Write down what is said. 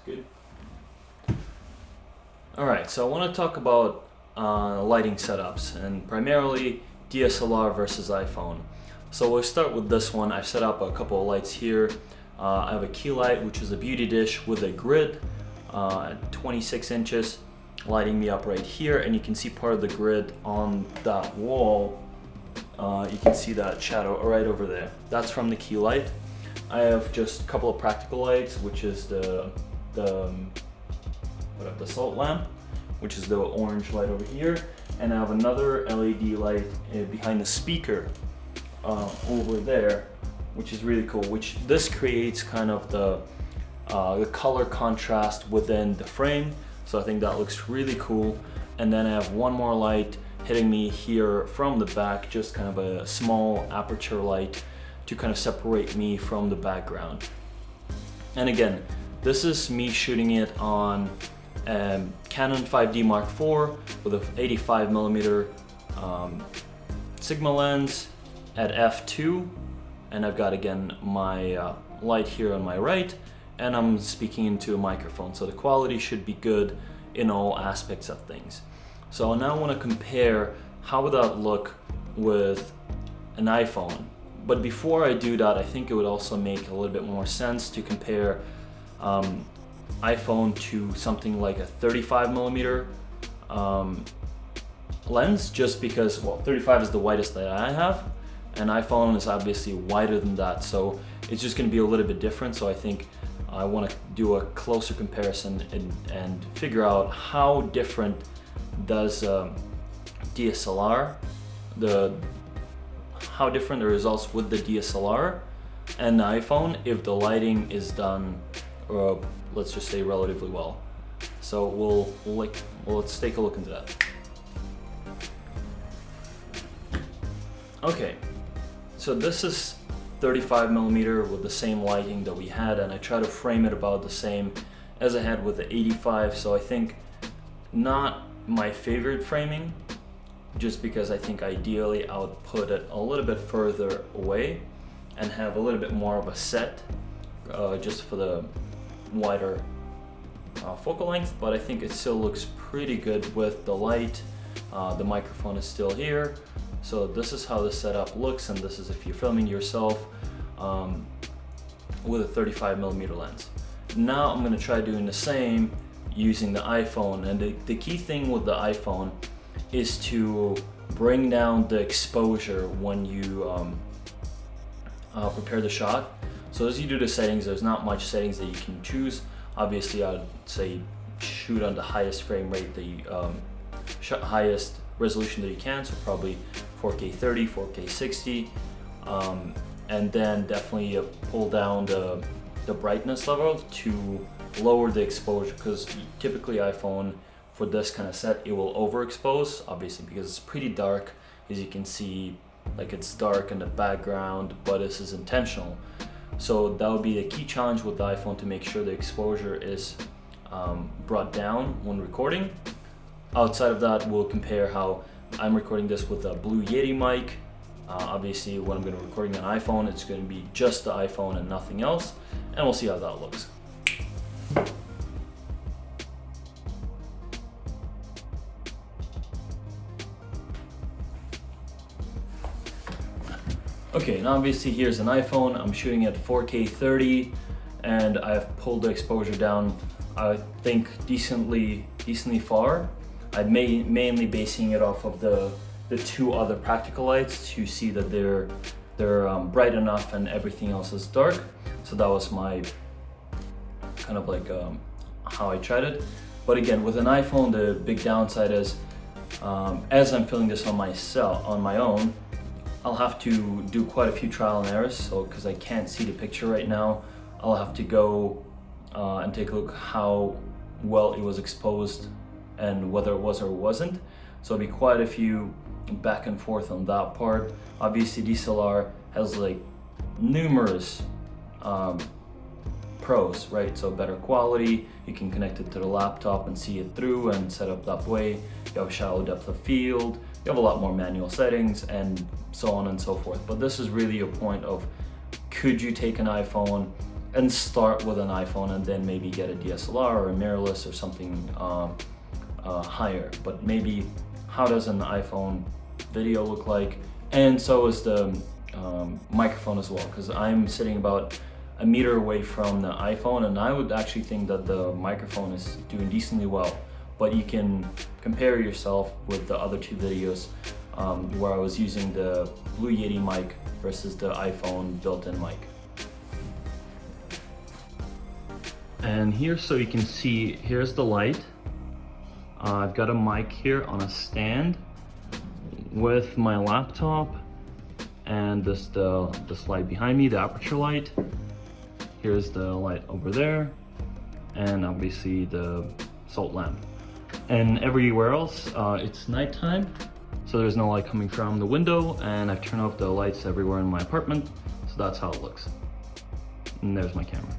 Good. Alright, so I want to talk about lighting setups, and primarily DSLR versus iPhone. So we'll start with this one. I've set up a couple of lights here. I have a key light, which is a beauty dish with a grid at 26 inches, lighting me up right here, and you can see part of the grid on that wall. You can see that shadow right over there. That's from the key light. I have just a couple of practical lights, which is the salt lamp, which is the orange light over here, and I have another LED light behind the speaker over there, which is really cool. Which this creates kind of the color contrast within the frame, so I think that looks really cool. And then I have one more light hitting me here from the back, just kind of a small aperture light to kind of separate me from the background. And again, this is me shooting it on Canon 5D Mark IV with a 85mm Sigma lens at f2, and I've got again my light here on my right, and I'm speaking into a microphone, so the quality should be good in all aspects of things. So now I want to compare how would that look with an iPhone. But before I do that, I think it would also make a little bit more sense to compare iPhone to something like a 35mm lens, just because, well, 35 is the widest that I have, and iPhone is obviously wider than that, so it's just going to be a little bit different. So I think I want to do a closer comparison and figure out how different does DSLR, how different the results with the DSLR and the iPhone if the lighting is done, let's just say, relatively well. So let's take a look into that. Okay, so this is 35mm with the same lighting that we had, and I try to frame it about the same as I had with the 85. So I think not my favorite framing, just because I think ideally I would put it a little bit further away and have a little bit more of a set, just for the wider focal length, but I think it still looks pretty good with the light. The microphone is still here, so this is how the setup looks, and this is if you're filming yourself with a 35mm lens. Now I'm going to try doing the same using the iPhone, and the key thing with the iPhone is to bring down the exposure when you prepare the shot. So as you do the settings, there's not much settings that you can choose. Obviously, I'd say shoot on the highest frame rate, the highest resolution that you can, so probably 4K 30, 4K 60, and then definitely pull down the brightness level to lower the exposure, because typically iPhone, for this kind of set, it will overexpose, obviously, because it's pretty dark. As you can see, like, it's dark in the background, but this is intentional. So that would be a key challenge with the iPhone, to make sure the exposure is brought down when recording. Outside of that, we'll compare how I'm recording this with a Blue Yeti mic. Obviously, when I'm going to be recording an iPhone, it's going to be just the iPhone and nothing else, and we'll see how that looks. Okay, now obviously here's an iPhone. I'm shooting at 4K 30, and I've pulled the exposure down, I think, decently far. I'm mainly basing it off of the two other practical lights to see that they're bright enough and everything else is dark. So that was my kind of like how I tried it. But again, with an iPhone, the big downside is, as I'm filming this on my own, I'll have to do quite a few trial and errors. So because I can't see the picture right now, I'll have to go and take a look how well it was exposed and whether it was or wasn't. So it'll be quite a few back and forth on that part. Obviously, DSLR has like numerous pros, right? So better quality, you can connect it to the laptop and see it through and set up that way. You have a shallow depth of field, you have a lot more manual settings, and so on and so forth. But this is really a point of, could you take an iPhone and start with an iPhone and then maybe get a DSLR or a mirrorless or something higher. But maybe how does an iPhone video look like? And so is the microphone as well, because I'm sitting about a meter away from the iPhone, and I would actually think that the microphone is doing decently well. But you can compare yourself with the other two videos where I was using the Blue Yeti mic versus the iPhone built-in mic. And here, so you can see, here's the light. I've got a mic here on a stand with my laptop, and this light behind me, the aperture light. Here's the light over there, and obviously the salt lamp. And everywhere else, it's nighttime, so there's no light coming from the window, and I've turned off the lights everywhere in my apartment, so that's how it looks. And there's my camera.